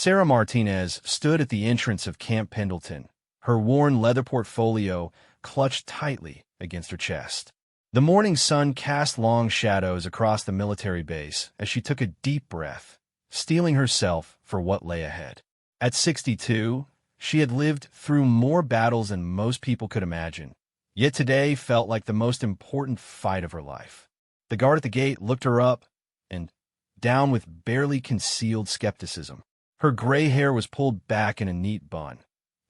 Sarah Martinez stood at the entrance of Camp Pendleton, her worn leather portfolio clutched tightly against her chest. The morning sun cast long shadows across the military base as she took a deep breath, steeling herself for what lay ahead. At 62, she had lived through more battles than most people could imagine, yet today felt like the most important fight of her life. The guard at the gate looked her up and down with barely concealed skepticism. Her gray hair was pulled back in a neat bun,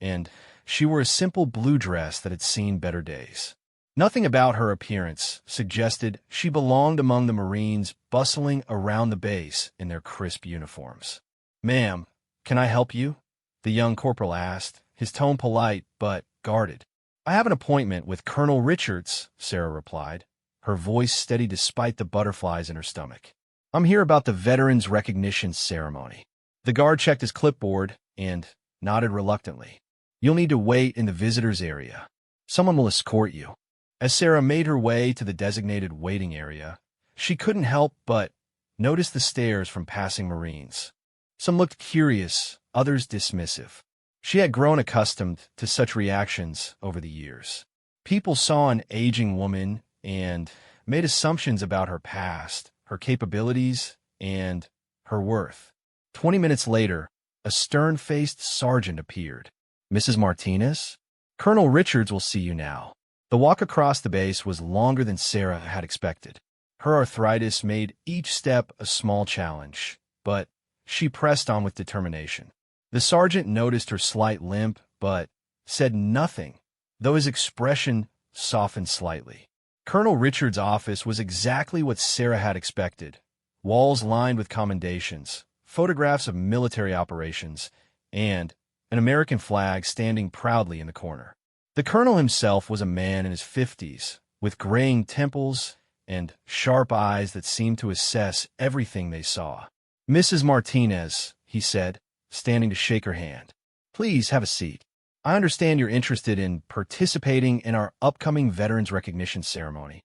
and she wore a simple blue dress that had seen better days. Nothing about her appearance suggested she belonged among the Marines bustling around the base in their crisp uniforms. "Ma'am, can I help you?" the young corporal asked, his tone polite but guarded. "I have an appointment with Colonel Richards," Sarah replied, her voice steady despite the butterflies in her stomach. "I'm here about the Veterans Recognition Ceremony." The guard checked his clipboard and nodded reluctantly. "You'll need to wait in the visitors area. Someone will escort you." As Sarah made her way to the designated waiting area, she couldn't help but notice the stares from passing Marines. Some looked curious, others dismissive. She had grown accustomed to such reactions over the years. People saw an aging woman and made assumptions about her past, her capabilities, and her worth. 20 minutes later, a stern-faced sergeant appeared. "Mrs. Martinez? Colonel Richards will see you now." The walk across the base was longer than Sarah had expected. Her arthritis made each step a small challenge, but she pressed on with determination. The sergeant noticed her slight limp, but said nothing, though his expression softened slightly. Colonel Richards' office was exactly what Sarah had expected. Walls lined with commendations, photographs of military operations, and an American flag standing proudly in the corner. The colonel himself was a man in his 50s, with graying temples and sharp eyes that seemed to assess everything they saw. "Mrs. Martinez," he said, standing to shake her hand. "Please have a seat. I understand you're interested in participating in our upcoming Veterans Recognition Ceremony."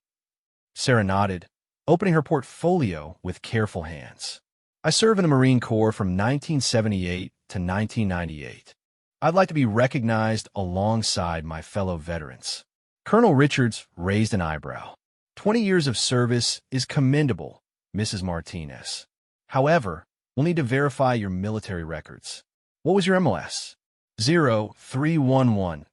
Sarah nodded, opening her portfolio with careful hands. "I served in the Marine Corps from 1978 to 1998. I'd like to be recognized alongside my fellow veterans." Colonel Richards raised an eyebrow. 20 years of service is commendable, Mrs. Martinez. However, we'll need to verify your military records. What was your MOS? 0311.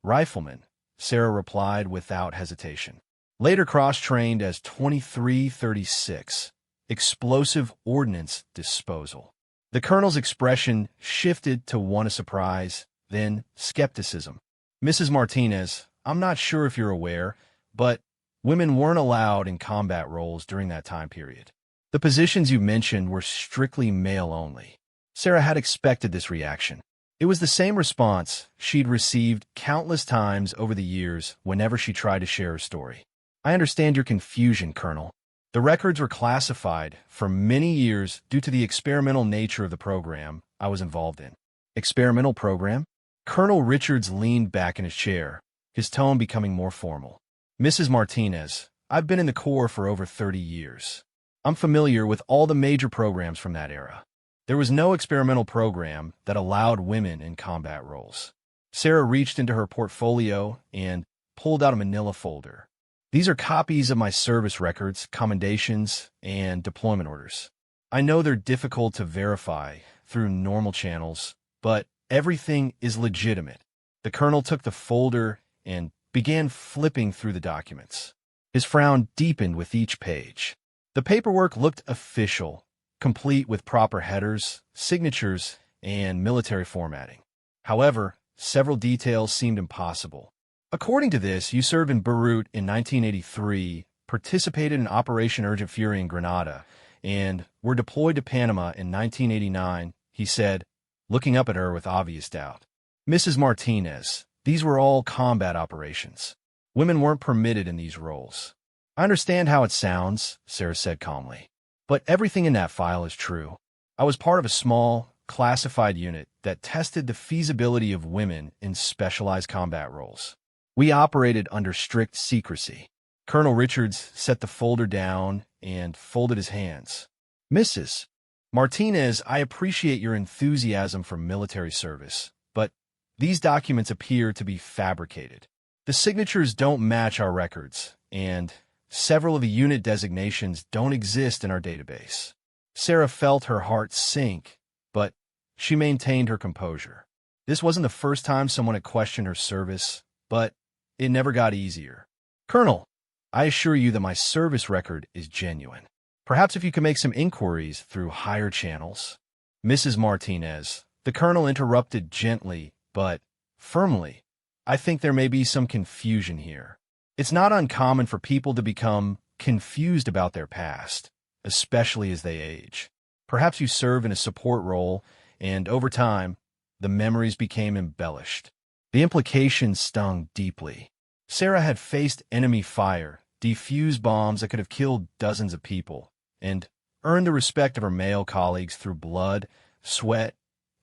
Rifleman, Sarah replied without hesitation. Later cross-trained as 2336. Explosive Ordnance Disposal. The colonel's expression shifted to one of surprise, then skepticism. "Mrs. Martinez, I'm not sure if you're aware, but women weren't allowed in combat roles during that time period. The positions you mentioned were strictly male only." Sarah had expected this reaction. It was the same response she'd received countless times over the years whenever she tried to share her story. "I understand your confusion, Colonel. The records were classified for many years due to the experimental nature of the program I was involved in." "Experimental program?" Colonel Richards leaned back in his chair, his tone becoming more formal. "Mrs. Martinez, I've been in the Corps for over 30 years. I'm familiar with all the major programs from that era. There was no experimental program that allowed women in combat roles." Sarah reached into her portfolio and pulled out a manila folder. "These are copies of my service records, commendations, and deployment orders. I know they're difficult to verify through normal channels, but everything is legitimate." The colonel took the folder and began flipping through the documents. His frown deepened with each page. The paperwork looked official, complete with proper headers, signatures, and military formatting. However, several details seemed impossible. "According to this, you served in Beirut in 1983, participated in Operation Urgent Fury in Grenada, and were deployed to Panama in 1989, he said, looking up at her with obvious doubt. "Mrs. Martinez, these were all combat operations. Women weren't permitted in these roles." "I understand how it sounds," Sarah said calmly, "but everything in that file is true. I was part of a small, classified unit that tested the feasibility of women in specialized combat roles. We operated under strict secrecy." Colonel Richards set the folder down and folded his hands. "Mrs. Martinez, I appreciate your enthusiasm for military service, but these documents appear to be fabricated. The signatures don't match our records, and several of the unit designations don't exist in our database. Sarah felt her heart sink, but she maintained her composure. This wasn't the first time someone had questioned her service, but it never got easier. Colonel, I assure you that my service record is genuine. Perhaps if you could make some inquiries through higher channels. Mrs. Martinez, the colonel interrupted gently, but firmly. I think there may be some confusion here. It's not uncommon for people to become confused about their past, especially as they age. Perhaps you serve in a support role, and over time, the memories became embellished. The implications stung deeply. Sarah had faced enemy fire, defused bombs that could have killed dozens of people, and earned the respect of her male colleagues through blood, sweat,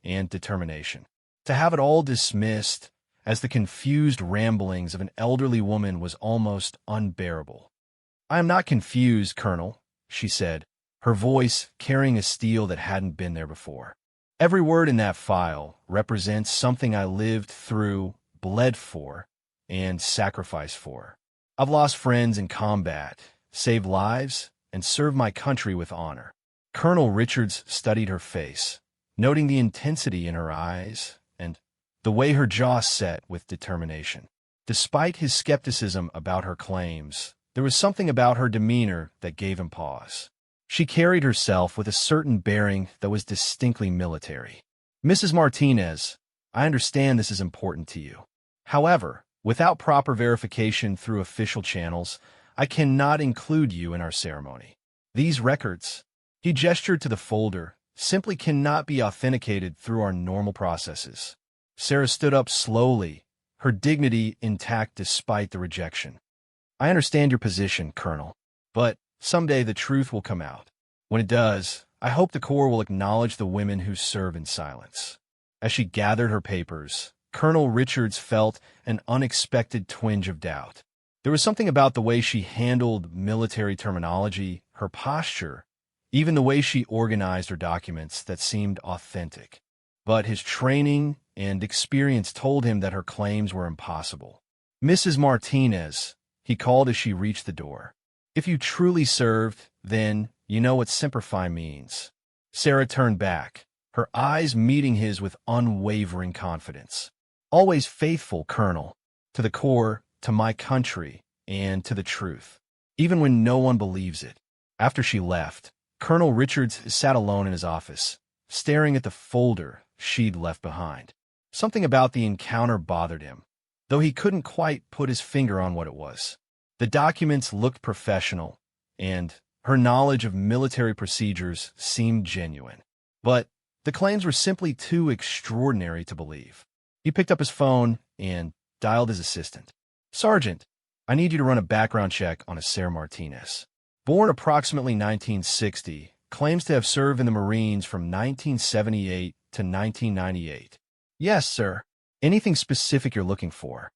and determination. To have it all dismissed as the confused ramblings of an elderly woman was almost unbearable. I am not confused, Colonel, she said, her voice carrying a steel that hadn't been there before. Every word in that file represents something I lived through, bled for, and sacrificed for. I've lost friends in combat, saved lives, and served my country with honor. Colonel Richards studied her face, noting the intensity in her eyes and the way her jaw set with determination. Despite his skepticism about her claims, there was something about her demeanor that gave him pause. She carried herself with a certain bearing that was distinctly military. Mrs. Martinez, I understand this is important to you. However, without proper verification through official channels, I cannot include you in our ceremony. These records, he gestured to the folder, simply cannot be authenticated through our normal processes. Sarah stood up slowly, her dignity intact despite the rejection. I understand your position, Colonel, but someday the truth will come out. When it does, I hope the Corps will acknowledge the women who serve in silence. As she gathered her papers, Colonel Richards felt an unexpected twinge of doubt. There was something about the way she handled military terminology, her posture, even the way she organized her documents that seemed authentic. But his training and experience told him that her claims were impossible. Mrs. Martinez, he called as she reached the door. If you truly served, then you know what Semper Fi means. Sarah turned back, her eyes meeting his with unwavering confidence. Always faithful, Colonel, to the Corps, to my country, and to the truth, even when no one believes it. After she left, Colonel Richards sat alone in his office, staring at the folder she'd left behind. Something about the encounter bothered him, though he couldn't quite put his finger on what it was. The documents looked professional, and her knowledge of military procedures seemed genuine. But the claims were simply too extraordinary to believe. He picked up his phone and dialed his assistant. Sergeant, I need you to run a background check on a Sarah Martinez. Born approximately 1960, claims to have served in the Marines from 1978 to 1998. Yes, sir. Anything specific you're looking for?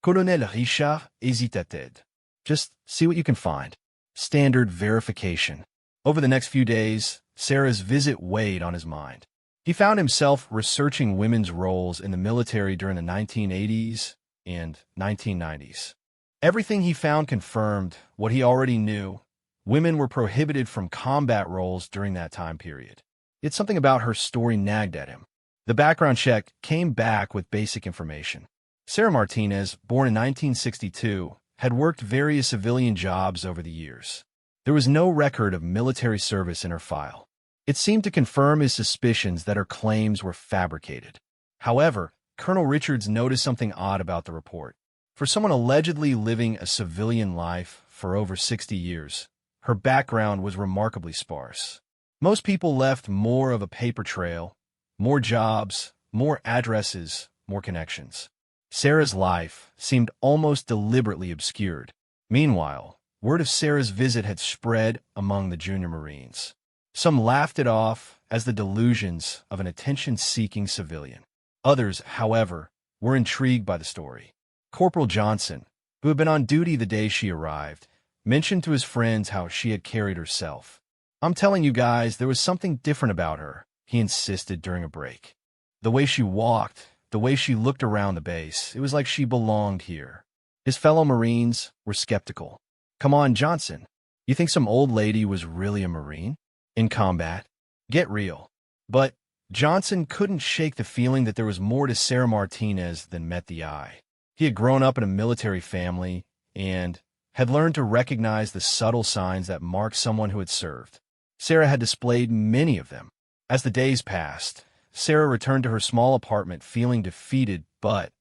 Colonel Richard hésitated. Just see what you can find. Standard verification. Over the next few days, Sarah's visit weighed on his mind. He found himself researching women's roles in the military during the 1980s and 1990s. Everything he found confirmed what he already knew. Women were prohibited from combat roles during that time period. Yet something about her story nagged at him. The background check came back with basic information. Sarah Martinez, born in 1962, had worked various civilian jobs over the years. There was no record of military service in her file. It seemed to confirm his suspicions that her claims were fabricated. However, Colonel Richards noticed something odd about the report. For someone allegedly living a civilian life for over 60 years, her background was remarkably sparse. Most people left more of a paper trail, more jobs, more addresses, more connections. Sarah's life seemed almost deliberately obscured. Meanwhile, word of Sarah's visit had spread among the junior Marines. Some laughed it off as the delusions of an attention-seeking civilian. Others, however, were intrigued by the story. Corporal Johnson, who had been on duty the day she arrived, mentioned to his friends how she had carried herself. I'm telling you guys, there was something different about her, he insisted during a break. The way she walked, the way she looked around the base, it was like she belonged here. His fellow Marines were skeptical. Come on, Johnson. You think some old lady was really a Marine? In combat? Get real. But Johnson couldn't shake the feeling that there was more to Sarah Martinez than met the eye. He had grown up in a military family and had learned to recognize the subtle signs that marked someone who had served. Sarah had displayed many of them. As the days passed, Sarah returned to her small apartment feeling defeated but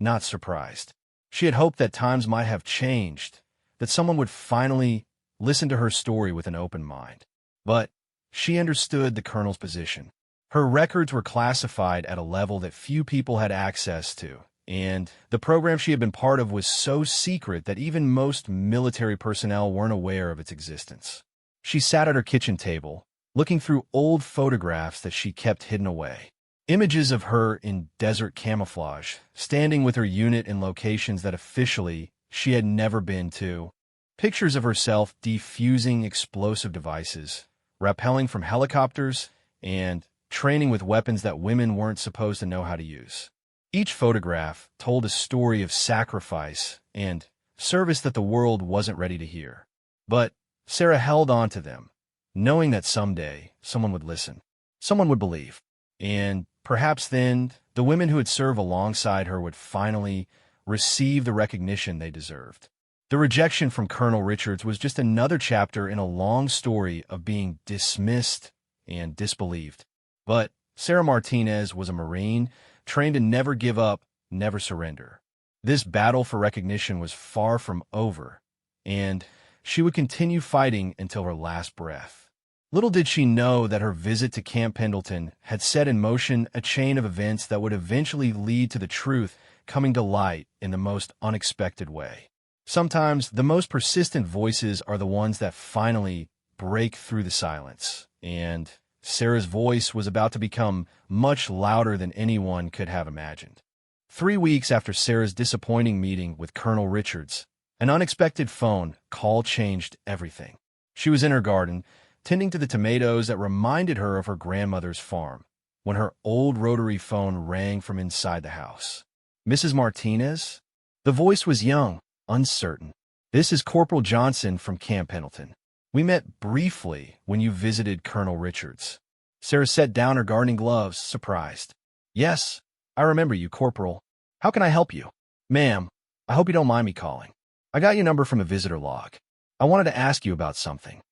not surprised. She had hoped that times might have changed, that someone would finally listen to her story with an open mind. But she understood the colonel's position. Her records were classified at a level that few people had access to, and the program she had been part of was so secret that even most military personnel weren't aware of its existence. She sat at her kitchen table, looking through old photographs that she kept hidden away. Images of her in desert camouflage, standing with her unit in locations that officially she had never been to. Pictures of herself defusing explosive devices, rappelling from helicopters, and training with weapons that women weren't supposed to know how to use. Each photograph told a story of sacrifice and service that the world wasn't ready to hear. But Sarah held on to them, knowing that someday someone would listen, someone would believe, and perhaps then the women who had served alongside her would finally receive the recognition they deserved. The rejection from Colonel Richards was just another chapter in a long story of being dismissed and disbelieved. But Sarah Martinez was a Marine, trained to never give up, never surrender. This battle for recognition was far from over, and she would continue fighting until her last breath. Little did she know that her visit to Camp Pendleton had set in motion a chain of events that would eventually lead to the truth coming to light in the most unexpected way. Sometimes the most persistent voices are the ones that finally break through the silence, and Sarah's voice was about to become much louder than anyone could have imagined. 3 weeks after Sarah's disappointing meeting with Colonel Richards, an unexpected phone call changed everything. She was in her garden, tending to the tomatoes that reminded her of her grandmother's farm, when her old rotary phone rang from inside the house. Mrs. Martinez? The voice was young, uncertain. This is Corporal Johnson from Camp Pendleton. We met briefly when you visited Colonel Richards. Sarah set down her gardening gloves, surprised. Yes, I remember you, Corporal. How can I help you? Ma'am, I hope you don't mind me calling. I got your number from a visitor log. I wanted to ask you about something.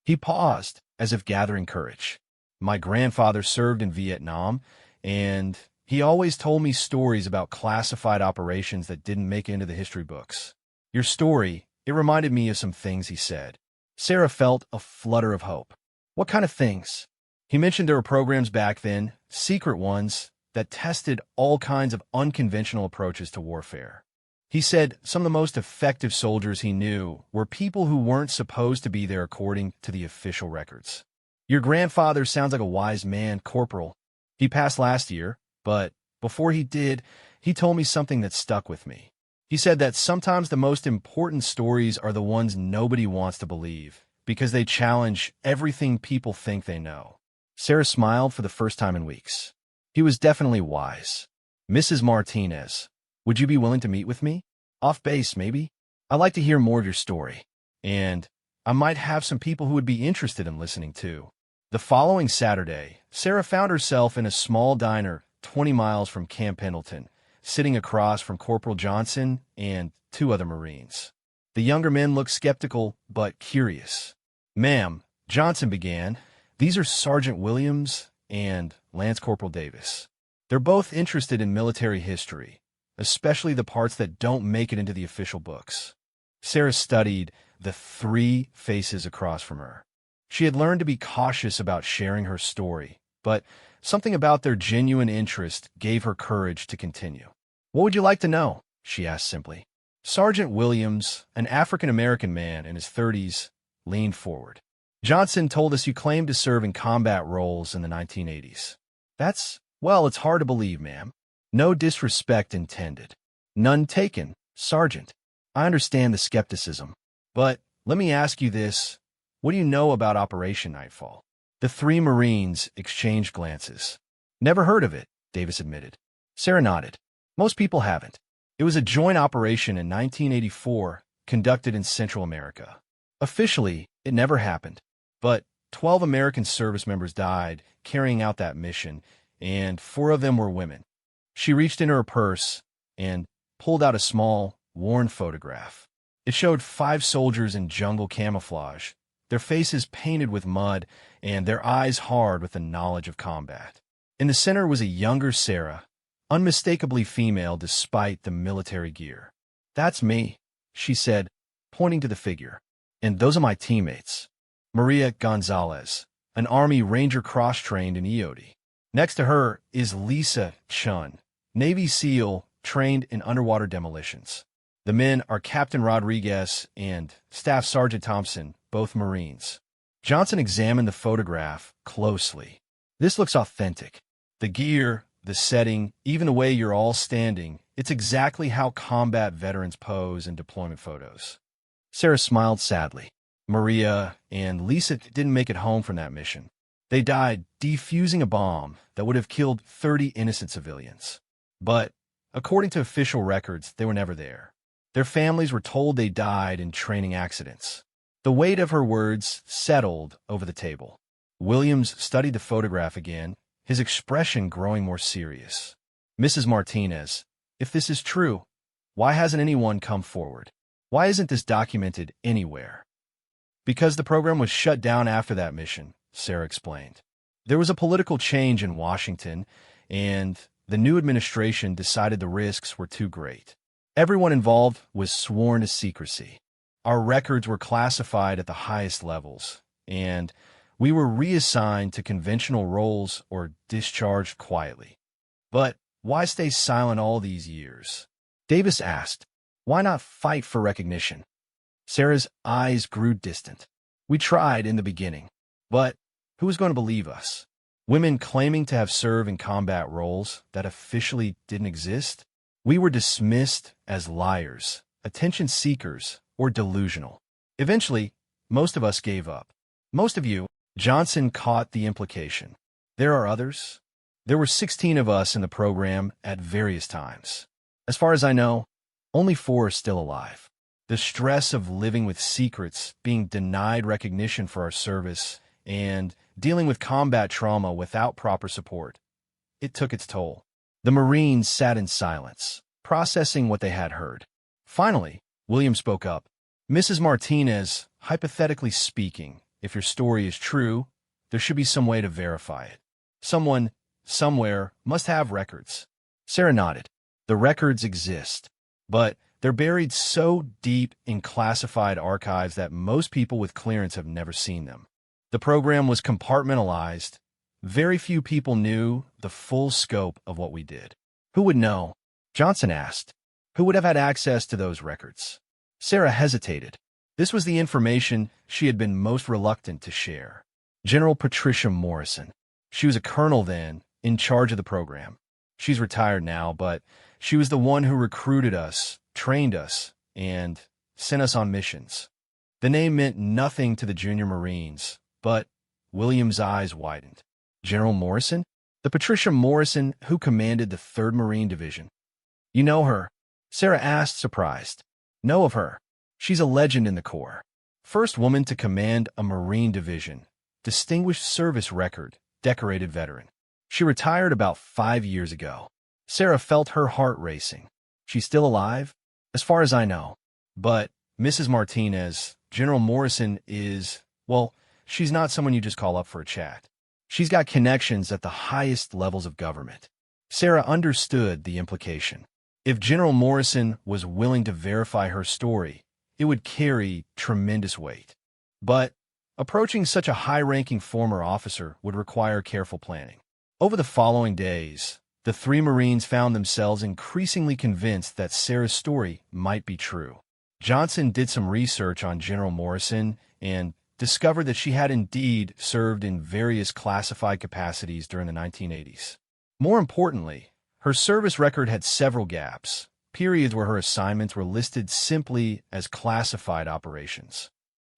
He paused, as if gathering courage. My grandfather served in Vietnam, and he always told me stories about classified operations that didn't make it into the history books. Your story, it reminded me of some things he said. Sarah felt a flutter of hope. What kind of things? He mentioned there were programs back then, secret ones, that tested all kinds of unconventional approaches to warfare. He said some of the most effective soldiers he knew were people who weren't supposed to be there according to the official records. Your grandfather sounds like a wise man, Corporal. He passed last year, but before he did, he told me something that stuck with me. He said that sometimes the most important stories are the ones nobody wants to believe, because they challenge everything people think they know. Sarah smiled for the first time in weeks. He was definitely wise. Mrs. Martinez, would you be willing to meet with me? Off base, maybe? I'd like to hear more of your story. And I might have some people who would be interested in listening too. The following Saturday, Sarah found herself in a small diner 20 miles from Camp Pendleton, sitting across from Corporal Johnson and 2 other Marines. The younger men looked skeptical but curious. Ma'am, Johnson began, these are Sergeant Williams and Lance Corporal Davis. They're both interested in military history, especially the parts that don't make it into the official books. Sarah studied the 3 faces across from her. She had learned to be cautious about sharing her story, but something about their genuine interest gave her courage to continue. What would you like to know? She asked simply. Sergeant Williams, an African-American man in his 30s, leaned forward. Johnson told us you claimed to serve in combat roles in the 1980s. Well, it's hard to believe, ma'am. No disrespect intended. None taken, Sergeant. I understand the skepticism. But let me ask you this. What do you know about Operation Nightfall? The three Marines exchanged glances. Never heard of it, Davis admitted. Sarah nodded. Most people haven't. It was a joint operation in 1984 conducted in Central America. Officially, it never happened, but 12 American service members died carrying out that mission, and 4 of them were women. She reached into her purse and pulled out a small, worn photograph. It showed 5 soldiers in jungle camouflage, their faces painted with mud and their eyes hard with the knowledge of combat. In the center was a younger Sarah, unmistakably female despite the military gear. "That's me," she said, pointing to the figure. "And those are my teammates. Maria Gonzalez, an Army Ranger cross-trained in EOD. Next to her is Lisa Chun, Navy SEAL trained in underwater demolitions. The men are Captain Rodriguez and Staff Sergeant Thompson, both Marines." Johnson examined the photograph closely. "This looks authentic. The gear, the setting, even the way you're all standing, it's exactly how combat veterans pose in deployment photos." Sarah smiled sadly. Maria and Lisa didn't make it home from that mission. They died defusing a bomb that would have killed 30 innocent civilians. But, according to official records, they were never there. Their families were told they died in training accidents. The weight of her words settled over the table. Williams studied the photograph again, his expression growing more serious. "Mrs. Martinez, if this is true, why hasn't anyone come forward? Why isn't this documented anywhere?" "Because the program was shut down after that mission," Sarah explained. "There was a political change in Washington, and the new administration decided the risks were too great. Everyone involved was sworn to secrecy. Our records were classified at the highest levels, and we were reassigned to conventional roles or discharged quietly. But why stay silent all these years?" Davis asked. "Why not fight for recognition?" Sarah's eyes grew distant. "We tried in the beginning, but who was going to believe us? Women claiming to have served in combat roles that officially didn't exist? We were dismissed as liars, attention seekers, or delusional. Eventually, most of us gave up. Most of you." Johnson caught the implication. "There are others?" "There were 16 of us in the program at various times. As far as I know, only 4 are still alive. The stress of living with secrets, being denied recognition for our service, and dealing with combat trauma without proper support, it took its toll." The Marines sat in silence, processing what they had heard. Finally, William spoke up. "Mrs. Martinez, hypothetically speaking, if your story is true, there should be some way to verify it. Someone, somewhere, must have records." Sarah nodded. "The records exist, but they're buried so deep in classified archives that most people with clearance have never seen them. The program was compartmentalized. Very few people knew the full scope of what we did." "Who would know?" Johnson asked. "Who would have had access to those records?" Sarah hesitated. This was the information she had been most reluctant to share. General Patricia Morrison. She was a colonel then, in charge of the program. She's retired now, but she was the one who recruited us, trained us, and sent us on missions. The name meant nothing to the junior Marines, but William's eyes widened. "General Morrison? The Patricia Morrison who commanded the 3rd Marine Division." "You know her?" Sarah asked, surprised. "Know of her. She's a legend in the Corps. First woman to command a Marine division. Distinguished service record, decorated veteran. She retired about 5 years ago." Sarah felt her heart racing. "She's still alive?" "As far as I know. But Mrs. Martinez, General Morrison is, well, she's not someone you just call up for a chat. She's got connections at the highest levels of government." Sarah understood the implication. If General Morrison was willing to verify her story, it would carry tremendous weight. But approaching such a high-ranking former officer would require careful planning. Over the following days, the 3 Marines found themselves increasingly convinced that Sarah's story might be true. Johnson did some research on General Morrison and discovered that she had indeed served in various classified capacities during the 1980s. More importantly, her service record had several gaps, periods where her assignments were listed simply as classified operations.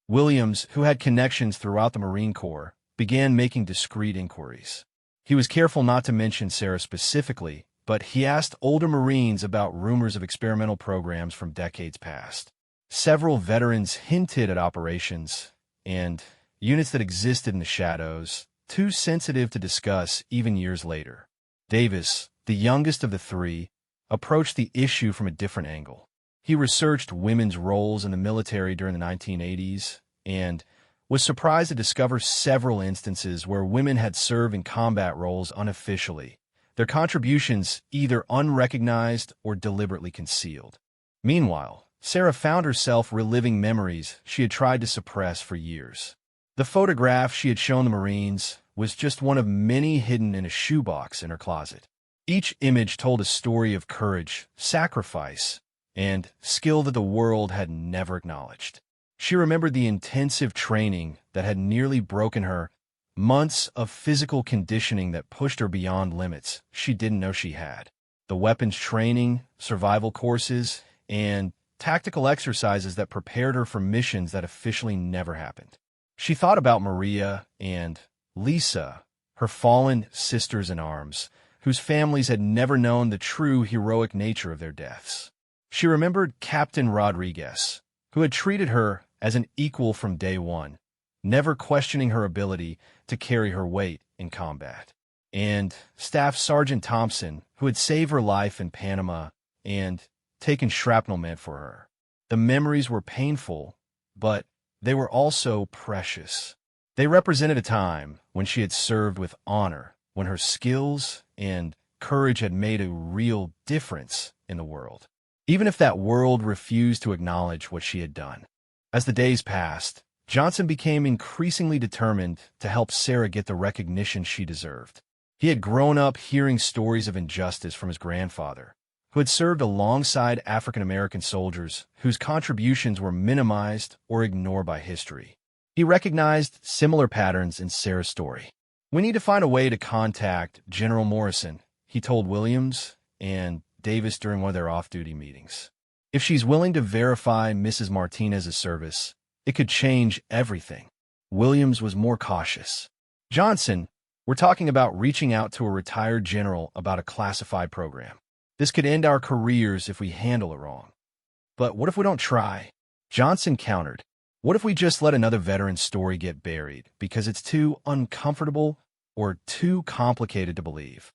Williams, who had connections throughout the Marine Corps, began making discreet inquiries. He was careful not to mention Sarah specifically, but he asked older Marines about rumors of experimental programs from decades past. Several veterans hinted at operations and units that existed in the shadows, too sensitive to discuss even years later. Davis, the youngest of the three, approached the issue from a different angle. He researched women's roles in the military during the 1980s and was surprised to discover several instances where women had served in combat roles unofficially, their contributions either unrecognized or deliberately concealed. Meanwhile, Sarah found herself reliving memories she had tried to suppress for years. The photograph she had shown the Marines was just one of many hidden in a shoebox in her closet. Each image told a story of courage, sacrifice, and skill that the world had never acknowledged. She remembered the intensive training that had nearly broken her, months of physical conditioning that pushed her beyond limits she didn't know she had. The weapons training, survival courses, and tactical exercises that prepared her for missions that officially never happened. She thought about Maria and Lisa, her fallen sisters-in-arms, whose families had never known the true heroic nature of their deaths. She remembered Captain Rodriguez, who had treated her as an equal from day one, never questioning her ability to carry her weight in combat. And Staff Sergeant Thompson, who had saved her life in Panama and taken shrapnel meant for her. The memories were painful, but they were also precious. They represented a time when she had served with honor, when her skills and courage had made a real difference in the world, even if that world refused to acknowledge what she had done. As the days passed, Johnson became increasingly determined to help Sarah get the recognition she deserved. He had grown up hearing stories of injustice from his grandfather, who had served alongside African-American soldiers whose contributions were minimized or ignored by history. He recognized similar patterns in Sarah's story. "We need to find a way to contact General Morrison," he told Williams and Davis during one of their off-duty meetings. "If she's willing to verify Mrs. Martinez's service, it could change everything." Williams was more cautious. "Johnson, we're talking about reaching out to a retired general about a classified program. This could end our careers if we handle it wrong." "But what if we don't try?" Johnson countered. "What if we just let another veteran's story get buried because it's too uncomfortable or too complicated to believe?"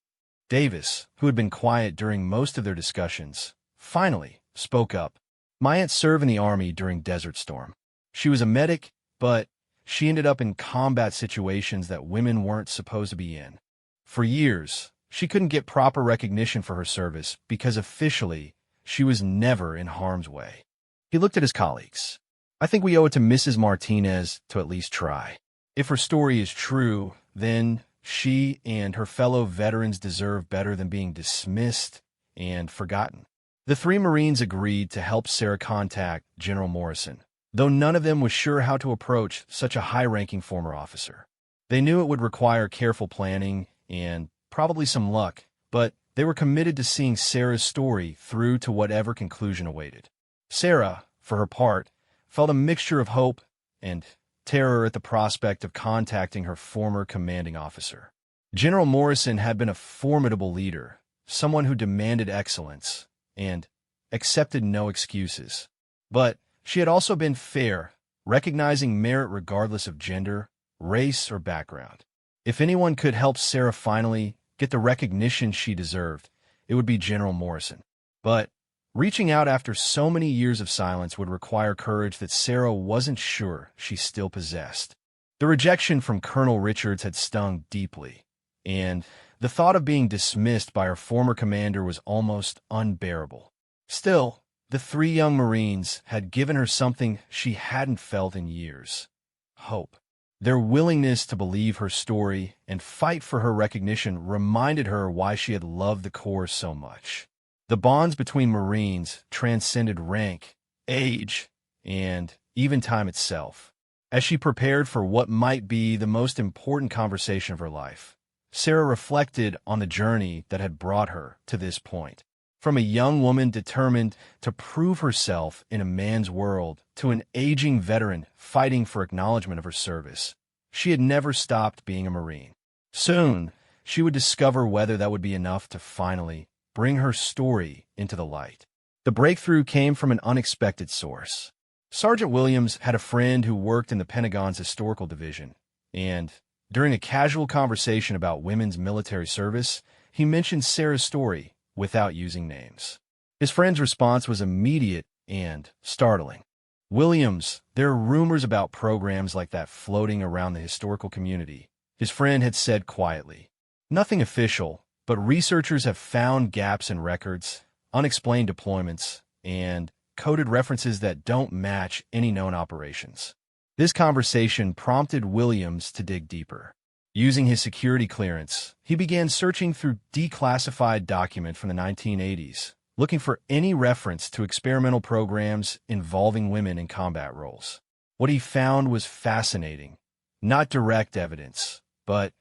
Davis, who had been quiet during most of their discussions, finally spoke up. "My aunt served in the Army during Desert Storm. She was a medic, but she ended up in combat situations that women weren't supposed to be in. For years, she couldn't get proper recognition for her service because officially she was never in harm's way." He looked at his colleagues. "I think we owe it to Mrs. Martinez to at least try. If her story is true, then she and her fellow veterans deserve better than being dismissed and forgotten." The three Marines agreed to help Sarah contact General Morrison, though none of them was sure how to approach such a high-ranking former officer. They knew it would require careful planning and probably some luck, but they were committed to seeing Sarah's story through to whatever conclusion awaited. Sarah, for her part, felt a mixture of hope and terror at the prospect of contacting her former commanding officer. General Morrison had been a formidable leader, someone who demanded excellence and accepted no excuses. But she had also been fair, recognizing merit regardless of gender, race, or background. If anyone could help Sarah finally get the recognition she deserved, it would be General Morrison. But reaching out after so many years of silence would require courage that Sarah wasn't sure she still possessed. The rejection from Colonel Richards had stung deeply, and the thought of being dismissed by her former commander was almost unbearable. Still, the three young Marines had given her something she hadn't felt in years: hope. Their willingness to believe her story and fight for her recognition reminded her why she had loved the Corps so much. The bonds between Marines transcended rank, age, and even time itself. As she prepared for what might be the most important conversation of her life, Sarah reflected on the journey that had brought her to this point. From a young woman determined to prove herself in a man's world to an aging veteran fighting for acknowledgement of her service, she had never stopped being a Marine. Soon, she would discover whether that would be enough to finally bring her story into the light. The breakthrough came from an unexpected source. Sergeant Williams had a friend who worked in the Pentagon's historical division, and during a casual conversation about women's military service, he mentioned Sarah's story without using names. His friend's response was immediate and startling. "Williams, there are rumors about programs like that floating around the historical community," his friend had said quietly. "Nothing official, but researchers have found gaps in records, unexplained deployments, and coded references that don't match any known operations." This conversation prompted Williams to dig deeper. Using his security clearance, he began searching through declassified documents from the 1980s, looking for any reference to experimental programs involving women in combat roles. What he found was fascinating. Not direct evidence, but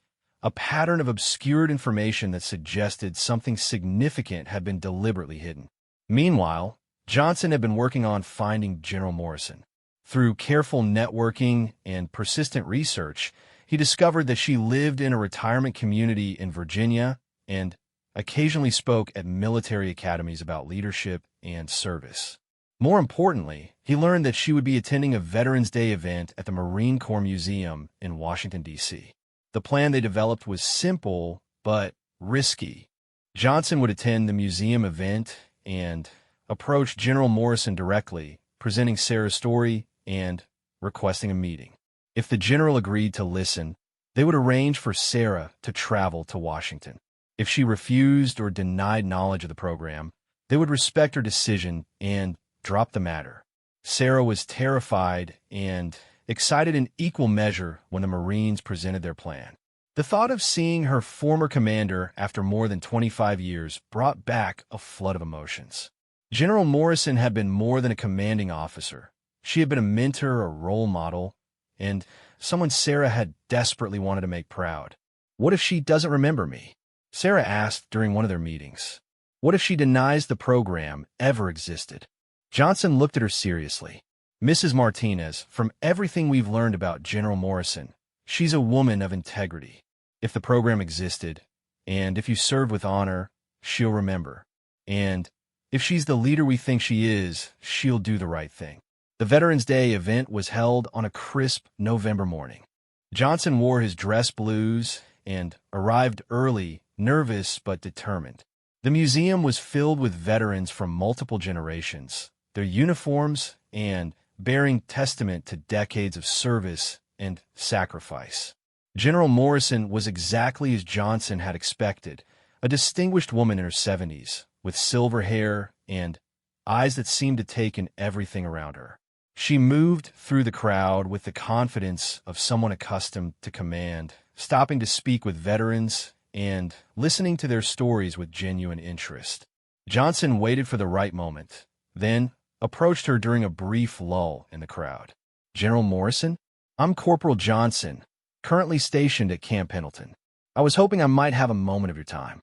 a pattern of obscured information that suggested something significant had been deliberately hidden. Meanwhile, Johnson had been working on finding General Morrison. Through careful networking and persistent research, he discovered that she lived in a retirement community in Virginia and occasionally spoke at military academies about leadership and service. More importantly, he learned that she would be attending a Veterans Day event at the Marine Corps Museum in Washington, D.C. The plan they developed was simple but risky. Johnson would attend the museum event and approach General Morrison directly, presenting Sarah's story and requesting a meeting. If the general agreed to listen, they would arrange for Sarah to travel to Washington. If she refused or denied knowledge of the program, they would respect her decision and drop the matter. Sarah was terrified and excited in equal measure when the Marines presented their plan. The thought of seeing her former commander after more than 25 years brought back a flood of emotions. General Morrison had been more than a commanding officer. She had been a mentor, a role model, and someone Sarah had desperately wanted to make proud. "What if she doesn't remember me?" Sarah asked during one of their meetings. "What if she denies the program ever existed?" Johnson looked at her seriously. "Mrs. Martinez, from everything we've learned about General Morrison, she's a woman of integrity. If the program existed, and if you served with honor, she'll remember. And if she's the leader we think she is, she'll do the right thing." The Veterans Day event was held on a crisp November morning. Johnson wore his dress blues and arrived early, nervous but determined. The museum was filled with veterans from multiple generations, their uniforms and bearing testament to decades of service and sacrifice. General Morrison was exactly as Johnson had expected, a distinguished woman in her 70s, with silver hair and eyes that seemed to take in everything around her. She moved through the crowd with the confidence of someone accustomed to command, stopping to speak with veterans and listening to their stories with genuine interest. Johnson waited for the right moment, then approached her during a brief lull in the crowd. "General Morrison, I'm Corporal Johnson, currently stationed at Camp Pendleton. I was hoping I might have a moment of your time."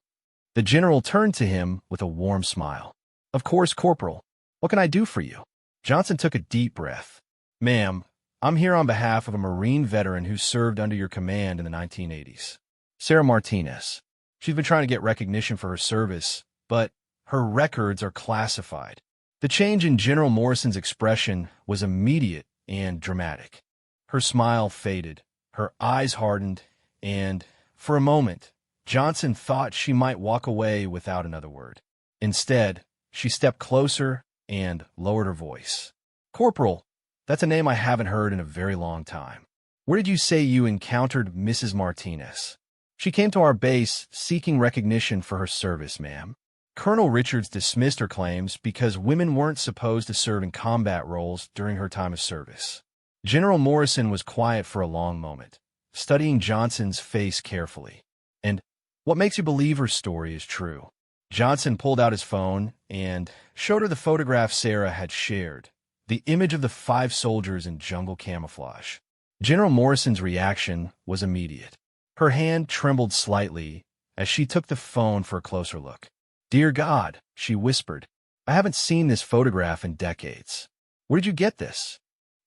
The general turned to him with a warm smile. "Of course, Corporal. What can I do for you?" Johnson took a deep breath. "Ma'am, I'm here on behalf of a Marine veteran who served under your command in the 1980s. Sarah Martinez. She's been trying to get recognition for her service, but her records are classified." The change in General Morrison's expression was immediate and dramatic. Her smile faded, her eyes hardened, and, for a moment, Johnson thought she might walk away without another word. Instead, she stepped closer and lowered her voice. "Corporal, that's a name I haven't heard in a very long time. Where did you say you encountered Mrs. Martinez?" "She came to our base seeking recognition for her service, ma'am." Colonel Richards dismissed her claims because women weren't supposed to serve in combat roles during her time of service. General Morrison was quiet for a long moment, studying Johnson's face carefully. "And what makes you believe her story is true?" Johnson pulled out his phone and showed her the photograph Sarah had shared, the image of the 5 soldiers in jungle camouflage. General Morrison's reaction was immediate. Her hand trembled slightly as she took the phone for a closer look. "Dear God," she whispered, "I haven't seen this photograph in decades. Where did you get this?"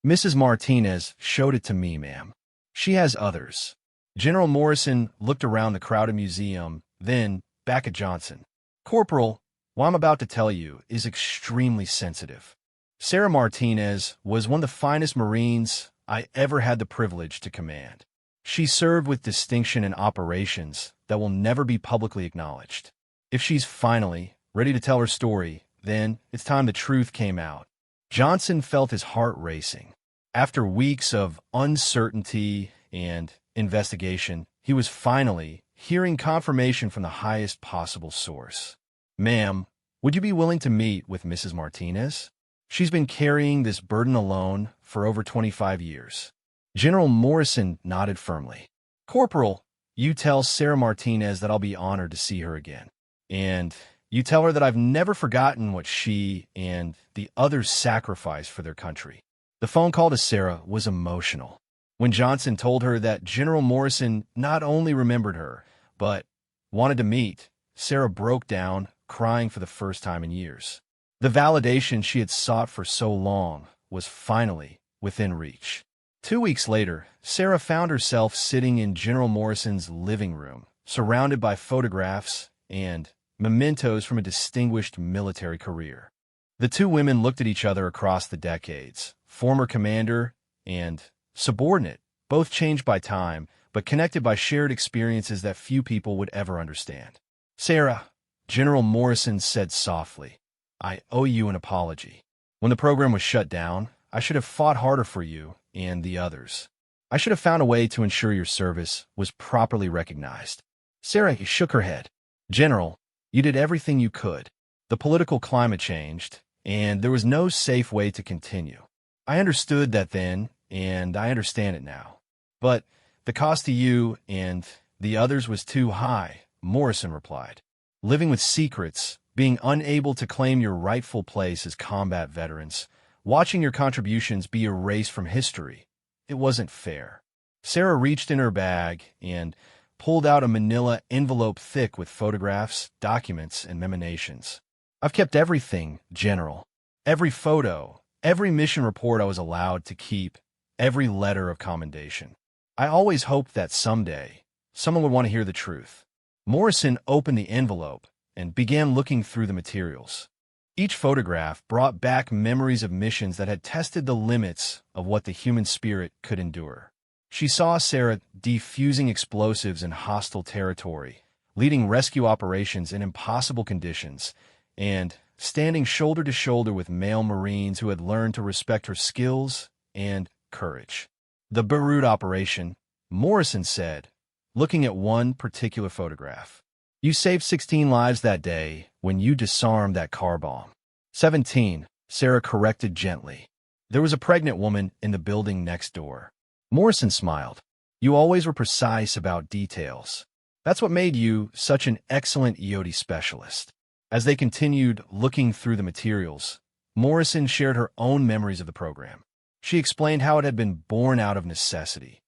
"Mrs. Martinez showed it to me, ma'am. She has others." General Morrison looked around the crowded museum, then back at Johnson. "Corporal, what I'm about to tell you is extremely sensitive. Sarah Martinez was one of the finest Marines I ever had the privilege to command. She served with distinction in operations that will never be publicly acknowledged. If she's finally ready to tell her story, then it's time the truth came out." Johnson felt his heart racing. After weeks of uncertainty and investigation, he was finally hearing confirmation from the highest possible source. "Ma'am, would you be willing to meet with Mrs. Martinez? She's been carrying this burden alone for over 25 years. General Morrison nodded firmly. "Corporal, you tell Sarah Martinez that I'll be honored to see her again. And you tell her that I've never forgotten what she and the others sacrificed for their country." The phone call to Sarah was emotional. When Johnson told her that General Morrison not only remembered her, but wanted to meet, Sarah broke down, crying for the first time in years. The validation she had sought for so long was finally within reach. 2 weeks later, Sarah found herself sitting in General Morrison's living room, surrounded by photographs and mementos from a distinguished military career. The two women looked at each other across the decades, former commander and subordinate, both changed by time, but connected by shared experiences that few people would ever understand. "Sarah," General Morrison said softly, "I owe you an apology. When the program was shut down, I should have fought harder for you and the others. I should have found a way to ensure your service was properly recognized." Sarah shook her head. "General, you did everything you could. The political climate changed, and there was no safe way to continue. I understood that then, and I understand it now. But the cost to you and the others was too high," Morrison replied. "Living with secrets, being unable to claim your rightful place as combat veterans, watching your contributions be erased from history. It wasn't fair." Sarah reached in her bag and pulled out a manila envelope thick with photographs, documents, and memorations. "I've kept everything, General. Every photo, every mission report I was allowed to keep, every letter of commendation. I always hoped that someday someone would want to hear the truth." Morrison opened the envelope and began looking through the materials. Each photograph brought back memories of missions that had tested the limits of what the human spirit could endure. She saw Sarah defusing explosives in hostile territory, leading rescue operations in impossible conditions, and standing shoulder to shoulder with male Marines who had learned to respect her skills and courage. "The Beirut operation," Morrison said, looking at one particular photograph. "You saved 16 lives that day when you disarmed that car bomb." 17, Sarah corrected gently. "There was a pregnant woman in the building next door." Morrison smiled. "You always were precise about details. That's what made you such an excellent EOD specialist." As they continued looking through the materials, Morrison shared her own memories of the program. She explained how it had been born out of necessity.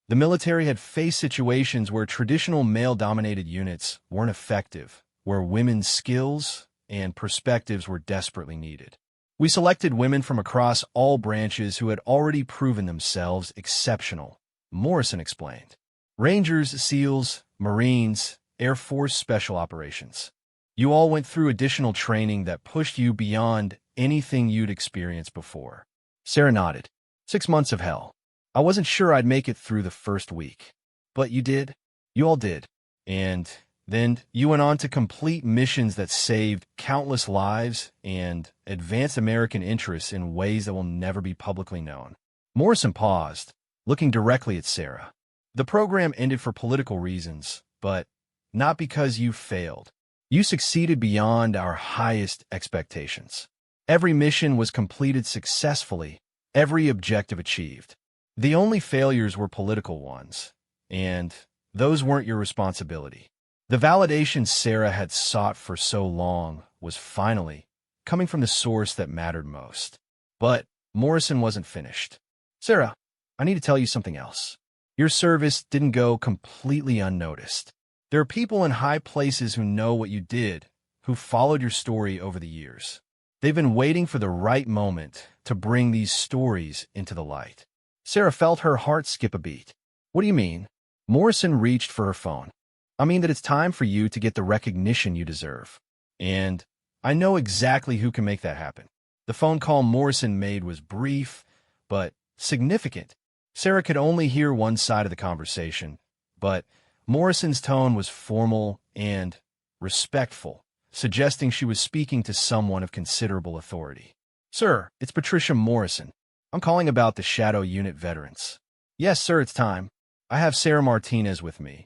The military had faced situations where traditional male-dominated units weren't effective, where women's skills and perspectives were desperately needed. "We selected women from across all branches who had already proven themselves exceptional," Morrison explained. "Rangers, SEALs, Marines, Air Force Special Operations. You all went through additional training that pushed you beyond anything you'd experienced before." Sarah nodded. 6 months of hell. I wasn't sure I'd make it through the first week. But you did. You all did. And then you went on to complete missions that saved countless lives and advanced American interests in ways that will never be publicly known. Morrison paused, looking directly at Sarah. "The program ended for political reasons, but not because you failed. You succeeded beyond our highest expectations. Every mission was completed successfully, every objective achieved. The only failures were political ones, and those weren't your responsibility." The validation Sarah had sought for so long was finally coming from the source that mattered most. But Morrison wasn't finished. "Sarah, I need to tell you something else. Your service didn't go completely unnoticed. There are people in high places who know what you did, who followed your story over the years. They've been waiting for the right moment to bring these stories into the light. Sarah felt her heart skip a beat. What do you mean? Morrison reached for her phone. I mean that it's time for you to get the recognition you deserve. And I know exactly who can make that happen. The phone call Morrison made was brief, but significant. Sarah could only hear one side of the conversation, but Morrison's tone was formal and respectful, suggesting she was speaking to someone of considerable authority. Sir, it's Patricia Morrison. I'm calling about the Shadow Unit veterans. Yes, sir, it's time. I have Sarah Martinez with me,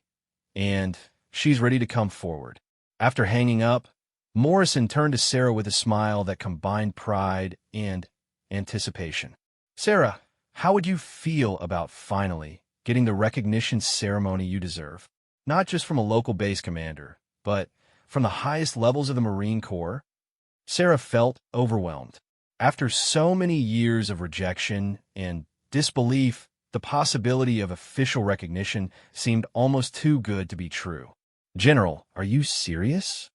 and she's ready to come forward. After hanging up, Morrison turned to Sarah with a smile that combined pride and anticipation. Sarah, how would you feel about finally getting the recognition ceremony you deserve? Not just from a local base commander, but from the highest levels of the Marine Corps? Sarah felt overwhelmed. After so many years of rejection and disbelief, the possibility of official recognition seemed almost too good to be true. General, are you serious?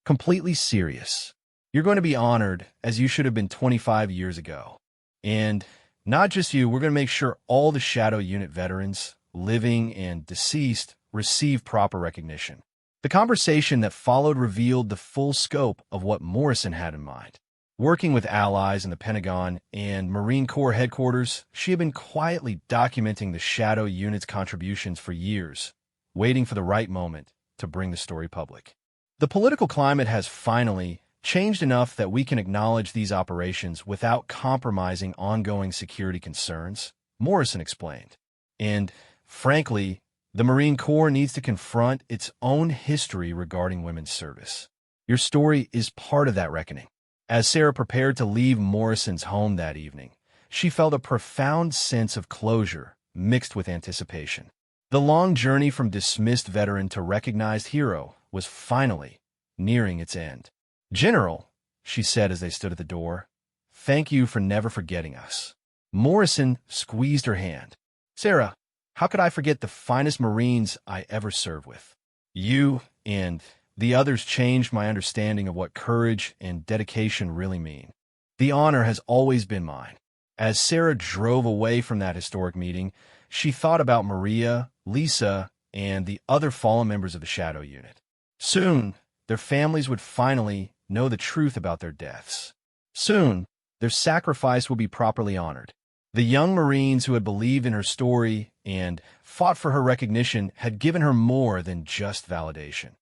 Completely serious. You're going to be honored as you should have been 25 years ago. And not just you, we're going to make sure all the Shadow Unit veterans, living and deceased, receive proper recognition. The conversation that followed revealed the full scope of what Morrison had in mind. Working with allies in the Pentagon and Marine Corps headquarters, she had been quietly documenting the Shadow Unit's contributions for years, waiting for the right moment to bring the story public. The political climate has finally changed enough that we can acknowledge these operations without compromising ongoing security concerns, Morrison explained. And, frankly, the Marine Corps needs to confront its own history regarding women's service. Your story is part of that reckoning. As Sarah prepared to leave Morrison's home that evening, she felt a profound sense of closure mixed with anticipation. The long journey from dismissed veteran to recognized hero was finally nearing its end. General, she said as they stood at the door, thank you for never forgetting us. Morrison squeezed her hand. Sarah, how could I forget the finest Marines I ever served with? You and the others changed my understanding of what courage and dedication really mean. The honor has always been mine. As Sarah drove away from that historic meeting, she thought about Maria, Lisa, and the other fallen members of the Shadow Unit. Soon, their families would finally know the truth about their deaths. Soon, their sacrifice would be properly honored. The young Marines who had believed in her story and fought for her recognition had given her more than just validation.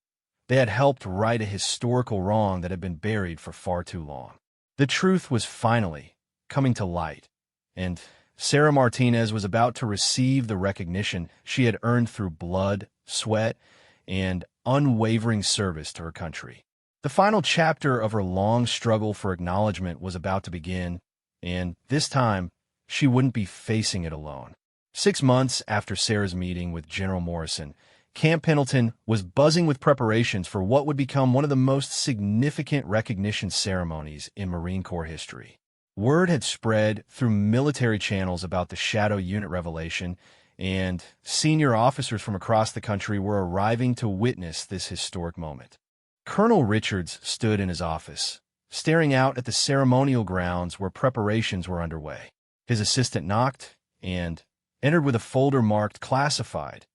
They had helped right a historical wrong that had been buried for far too long. The truth was finally coming to light, and Sarah Martinez was about to receive the recognition she had earned through blood, sweat, and unwavering service to her country. The final chapter of her long struggle for acknowledgement was about to begin, and this time, she wouldn't be facing it alone. 6 months after Sarah's meeting with General Morrison, Camp Pendleton was buzzing with preparations for what would become one of the most significant recognition ceremonies in Marine Corps history. Word had spread through military channels about the Shadow Unit revelation, and senior officers from across the country were arriving to witness this historic moment. Colonel Richards stood in his office, staring out at the ceremonial grounds where preparations were underway. His assistant knocked and entered with a folder marked classified.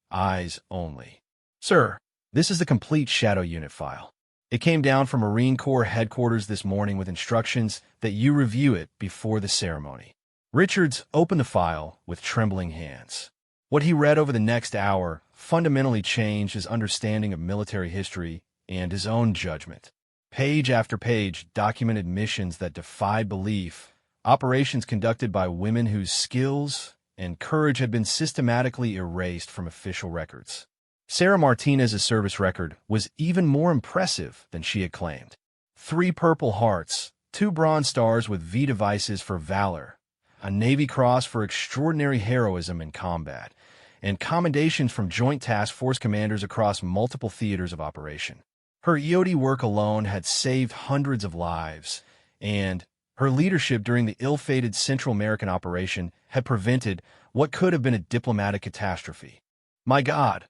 Eyes only. Sir, this is the complete Shadow Unit file. It came down from Marine Corps headquarters this morning with instructions that you review it before the ceremony. Richards opened the file with trembling hands. What he read over the next hour fundamentally changed his understanding of military history and his own judgment. Page after page documented missions that defied belief, operations conducted by women whose skills and courage had been systematically erased from official records. Sarah Martinez's service record was even more impressive than she had claimed. 3 Purple Hearts, 2 Bronze Stars with V devices for valor, a Navy Cross for extraordinary heroism in combat, and commendations from Joint Task Force commanders across multiple theaters of operation. Her EOD work alone had saved hundreds of lives, and her leadership during the ill-fated Central American operation had prevented what could have been a diplomatic catastrophe. My God,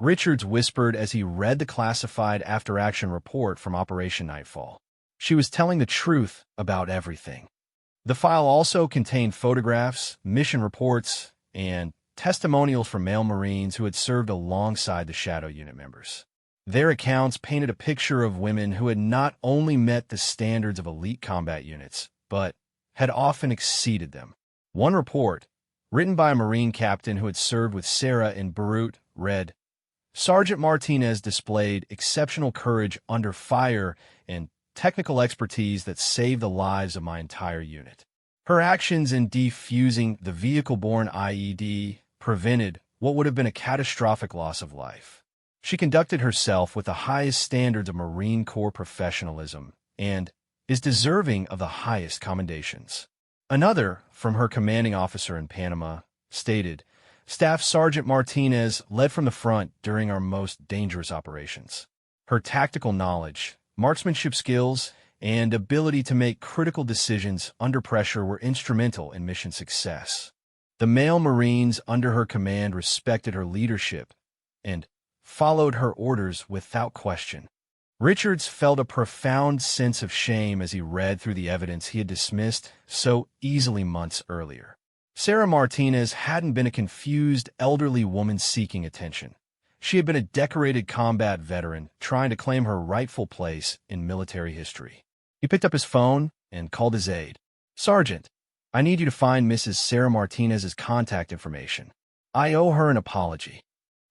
Richards whispered as he read the classified after-action report from Operation Nightfall. She was telling the truth about everything. The file also contained photographs, mission reports, and testimonials from male Marines who had served alongside the Shadow Unit members. Their accounts painted a picture of women who had not only met the standards of elite combat units, but had often exceeded them. One report, written by a Marine captain who had served with Sarah in Beirut, read, "Sergeant Martinez displayed exceptional courage under fire and technical expertise that saved the lives of my entire unit. Her actions in defusing the vehicle-borne IED prevented what would have been a catastrophic loss of life. She conducted herself with the highest standards of Marine Corps professionalism and is deserving of the highest commendations." Another, from her commanding officer in Panama, stated, "Staff Sergeant Martinez led from the front during our most dangerous operations. Her tactical knowledge, marksmanship skills, and ability to make critical decisions under pressure were instrumental in mission success. The male Marines under her command respected her leadership and followed her orders without question." Richards felt a profound sense of shame as he read through the evidence he had dismissed so easily months earlier. Sarah Martinez hadn't been a confused, elderly woman seeking attention. She had been a decorated combat veteran trying to claim her rightful place in military history. He picked up his phone and called his aide. "Sergeant, I need you to find Mrs. Sarah Martinez's contact information. I owe her an apology."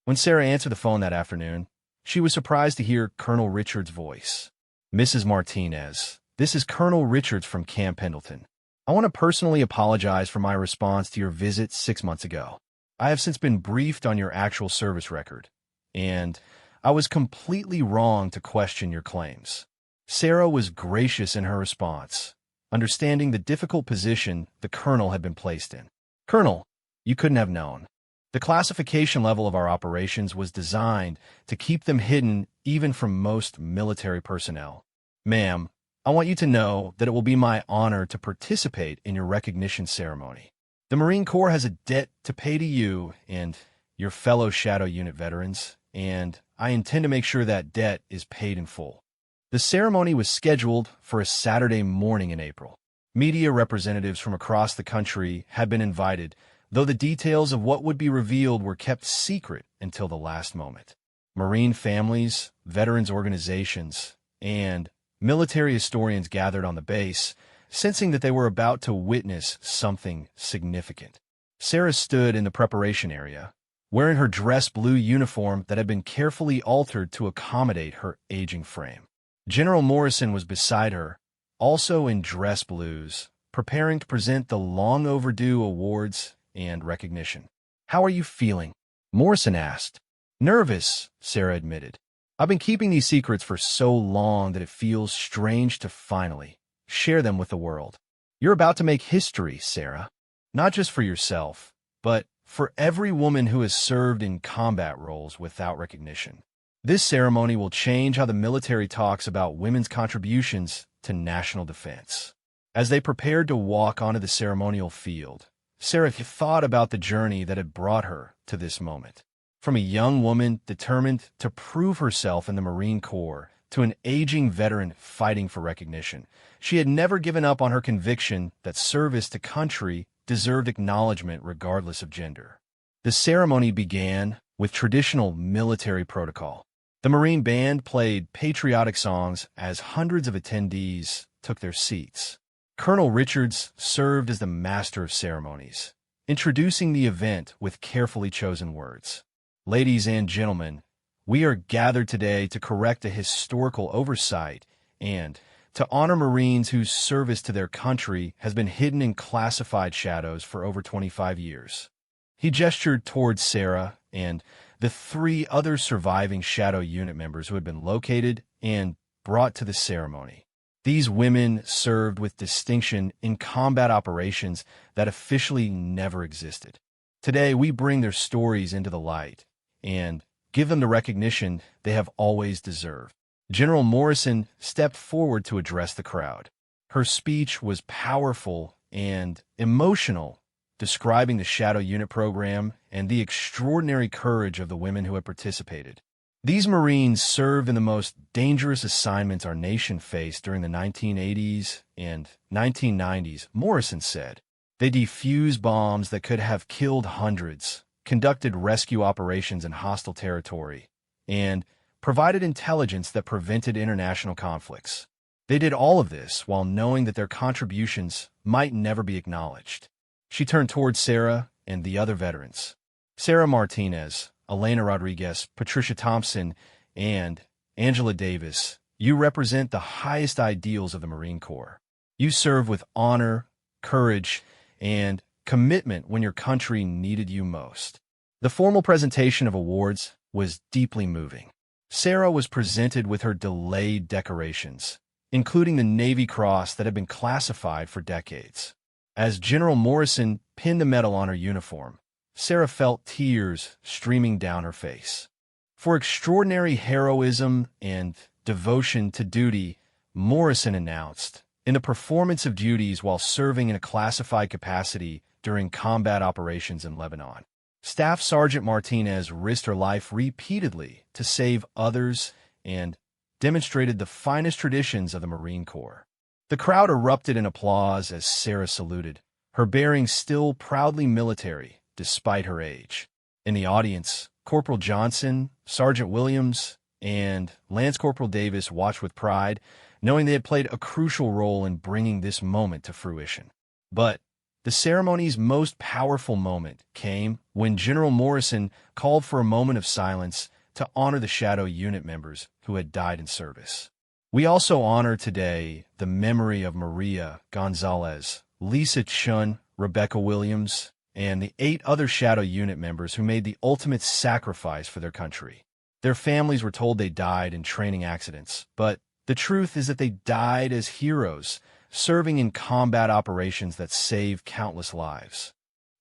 When Sarah answered the phone that afternoon, she was surprised to hear Colonel Richards' voice. "Mrs. Martinez, this is Colonel Richards from Camp Pendleton. I want to personally apologize for my response to your visit 6 months ago. I have since been briefed on your actual service record, and I was completely wrong to question your claims." Sarah was gracious in her response, understanding the difficult position the colonel had been placed in. "Colonel, you couldn't have known. The classification level of our operations was designed to keep them hidden even from most military personnel. Ma'am, I want you to know that it will be my honor to participate in your recognition ceremony. The Marine Corps has a debt to pay to you and your fellow Shadow Unit veterans, and I intend to make sure that debt is paid in full." The ceremony was scheduled for a Saturday morning in April. Media representatives from across the country had been invited, though the details of what would be revealed were kept secret until the last moment. Marine families, veterans organizations, and military historians gathered on the base, sensing that they were about to witness something significant. Sarah stood in the preparation area, wearing her dress blue uniform that had been carefully altered to accommodate her aging frame. General Morrison was beside her, also in dress blues, preparing to present the long-overdue awards and recognition. "How are you feeling?" Morrison asked. "Nervous," Sarah admitted. "I've been keeping these secrets for so long that it feels strange to finally share them with the world. You're about to make history, Sarah. Not just for yourself, but for every woman who has served in combat roles without recognition. This ceremony will change how the military talks about women's contributions to national defense." As they prepared to walk onto the ceremonial field, Sarah thought about the journey that had brought her to this moment. From a young woman determined to prove herself in the Marine Corps to an aging veteran fighting for recognition, she had never given up on her conviction that service to country deserved acknowledgement regardless of gender. The ceremony began with traditional military protocol. The Marine band played patriotic songs as hundreds of attendees took their seats. Colonel Richards served as the master of ceremonies, introducing the event with carefully chosen words. "Ladies and gentlemen, we are gathered today to correct a historical oversight and to honor Marines whose service to their country has been hidden in classified shadows for over 25 years. He gestured towards Sarah and the 3 other surviving Shadow Unit members who had been located and brought to the ceremony. These women served with distinction in combat operations that officially never existed. Today, we bring their stories into the light and give them the recognition they have always deserved." General Morrison stepped forward to address the crowd. Her speech was powerful and emotional, describing the Shadow Unit program and the extraordinary courage of the women who had participated. These Marines served in the most dangerous assignments our nation faced during the 1980s and 1990s, Morrison said. They defused bombs that could have killed hundreds, conducted rescue operations in hostile territory, and provided intelligence that prevented international conflicts. They did all of this while knowing that their contributions might never be acknowledged. She turned towards Sarah and the other veterans. Sarah Martinez, Elena Rodriguez, Patricia Thompson, and Angela Davis, you represent the highest ideals of the Marine Corps. You serve with honor, courage, and commitment when your country needed you most. The formal presentation of awards was deeply moving. Sarah was presented with her delayed decorations, including the Navy Cross that had been classified for decades. As General Morrison pinned the medal on her uniform, Sarah felt tears streaming down her face. For extraordinary heroism and devotion to duty, Morrison announced, in the performance of duties while serving in a classified capacity during combat operations in Lebanon. Staff Sergeant Martinez risked her life repeatedly to save others and demonstrated the finest traditions of the Marine Corps. The crowd erupted in applause as Sarah saluted, her bearing still proudly military despite her age. In the audience, Corporal Johnson, Sergeant Williams, and Lance Corporal Davis watched with pride, knowing they had played a crucial role in bringing this moment to fruition. But the ceremony's most powerful moment came when General Morrison called for a moment of silence to honor the Shadow Unit members who had died in service. We also honor today the memory of Maria Gonzalez, Lisa Chun, Rebecca Williams, and the 8 other Shadow Unit members who made the ultimate sacrifice for their country. Their families were told they died in training accidents, but the truth is that they died as heroes, serving in combat operations that saved countless lives.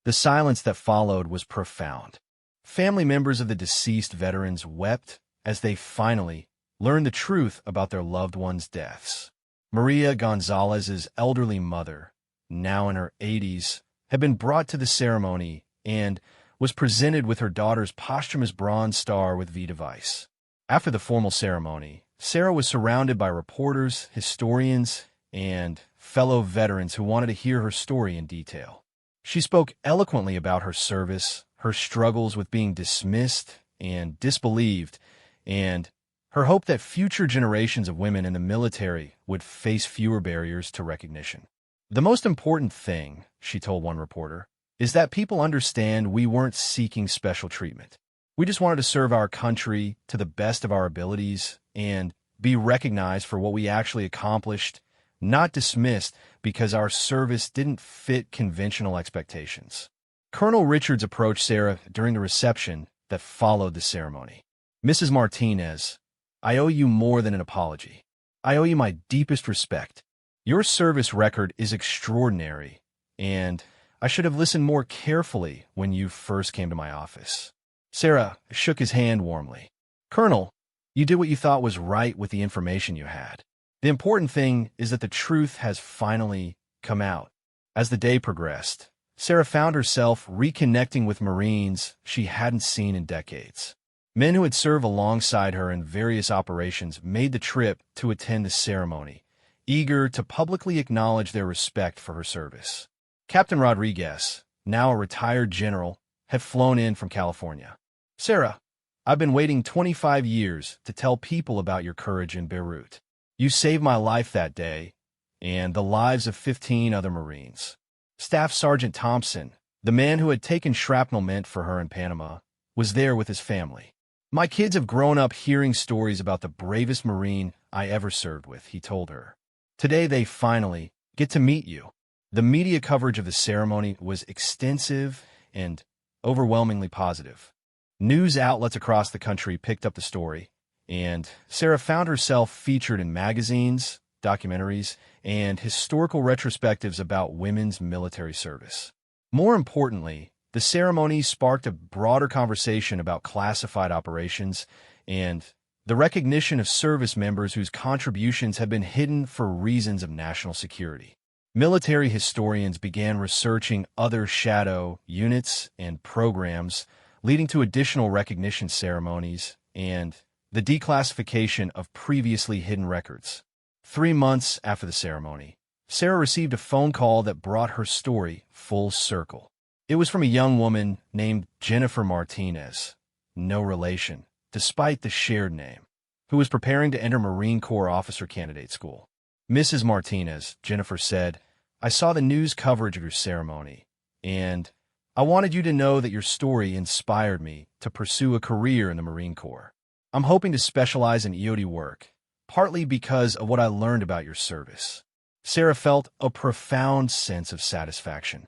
The silence that followed was profound. Family members of the deceased veterans wept as they finally learned the truth about their loved ones' deaths. Maria Gonzalez's elderly mother, now in her 80s, had been brought to the ceremony and was presented with her daughter's posthumous Bronze Star with V device. After the formal ceremony, Sarah was surrounded by reporters, historians, and fellow veterans who wanted to hear her story in detail. She spoke eloquently about her service, her struggles with being dismissed and disbelieved, and her hope that future generations of women in the military would face fewer barriers to recognition. The most important thing, she told one reporter, is that people understand we weren't seeking special treatment. We just wanted to serve our country to the best of our abilities and be recognized for what we actually accomplished, not dismissed because our service didn't fit conventional expectations. Colonel Richards approached Sarah during the reception that followed the ceremony. Mrs. Martinez, I owe you more than an apology. I owe you my deepest respect. Your service record is extraordinary, and I should have listened more carefully when you first came to my office. Sarah shook his hand warmly. Colonel, you did what you thought was right with the information you had. The important thing is that the truth has finally come out. As the day progressed, Sarah found herself reconnecting with Marines she hadn't seen in decades. Men who had served alongside her in various operations made the trip to attend the ceremony, eager to publicly acknowledge their respect for her service. Captain Rodriguez, now a retired general, had flown in from California. Sarah, I've been waiting 25 years to tell people about your courage in Beirut. You saved my life that day, and the lives of 15 other Marines. Staff Sergeant Thompson, the man who had taken shrapnel meant for her in Panama, was there with his family. My kids have grown up hearing stories about the bravest Marine I ever served with, he told her. Today they finally get to meet you. The media coverage of the ceremony was extensive and overwhelmingly positive. News outlets across the country picked up the story, and Sarah found herself featured in magazines, documentaries, and historical retrospectives about women's military service. More importantly, the ceremony sparked a broader conversation about classified operations and the recognition of service members whose contributions have been hidden for reasons of national security. Military historians began researching other shadow units and programs, leading to additional recognition ceremonies and the declassification of previously hidden records. 3 months after the ceremony, Sarah received a phone call that brought her story full circle. It was from a young woman named Jennifer Martinez, no relation, despite the shared name, who was preparing to enter Marine Corps officer candidate school. Mrs. Martinez, Jennifer said, "I saw the news coverage of your ceremony, and I wanted you to know that your story inspired me to pursue a career in the Marine Corps. I'm hoping to specialize in EOD work, partly because of what I learned about your service." Sarah felt a profound sense of satisfaction.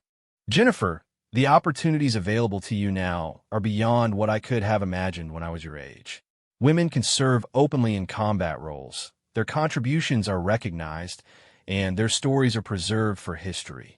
"Jennifer, the opportunities available to you now are beyond what I could have imagined when I was your age. Women can serve openly in combat roles. Their contributions are recognized, and their stories are preserved for history.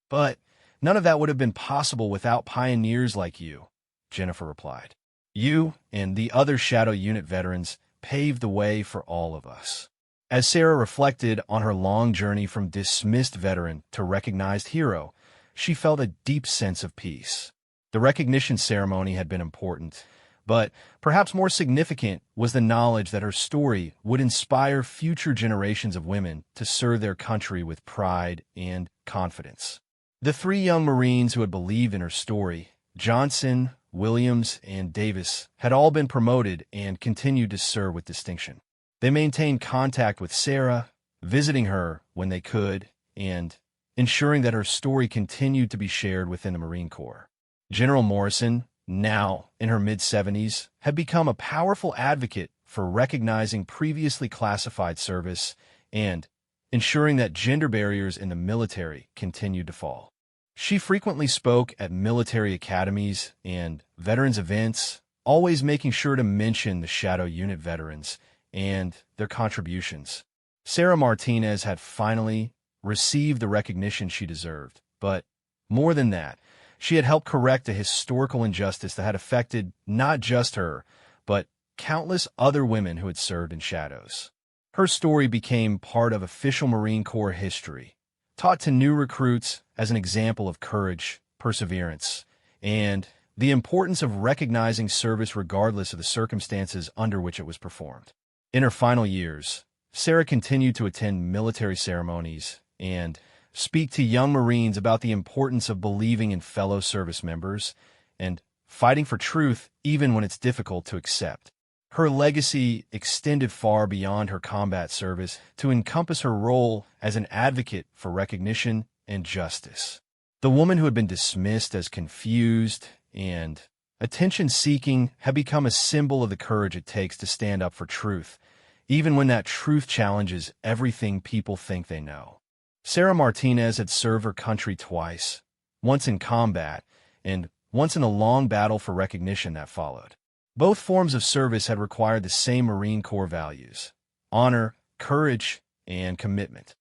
But none of that would have been possible without pioneers like you," Jennifer replied. "You and the other Shadow Unit veterans paved the way for all of us." As Sarah reflected on her long journey from dismissed veteran to recognized hero, she felt a deep sense of peace. The recognition ceremony had been important, but perhaps more significant was the knowledge that her story would inspire future generations of women to serve their country with pride and confidence. The 3 young Marines who had believed in her story, Johnson, Williams, and Davis, had all been promoted and continued to serve with distinction. They maintained contact with Sarah, visiting her when they could, and ensuring that her story continued to be shared within the Marine Corps. General Morrison, now in her mid-70s, had become a powerful advocate for recognizing previously classified service and ensuring that gender barriers in the military continued to fall. She frequently spoke at military academies and veterans events, always making sure to mention the Shadow Unit veterans and their contributions. Sarah Martinez had finally received the recognition she deserved, but more than that, she had helped correct a historical injustice that had affected not just her, but countless other women who had served in shadows. Her story became part of official Marine Corps history, taught to new recruits as an example of courage, perseverance, and the importance of recognizing service regardless of the circumstances under which it was performed. In her final years, Sarah continued to attend military ceremonies and speak to young Marines about the importance of believing in fellow service members and fighting for truth even when it's difficult to accept. Her legacy extended far beyond her combat service to encompass her role as an advocate for recognition and justice. The woman who had been dismissed as confused and attention-seeking had become a symbol of the courage it takes to stand up for truth, even when that truth challenges everything people think they know. Sarah Martinez had served her country twice, once in combat and once in the long battle for recognition that followed. Both forms of service had required the same Marine Corps values: honor, courage, and commitment.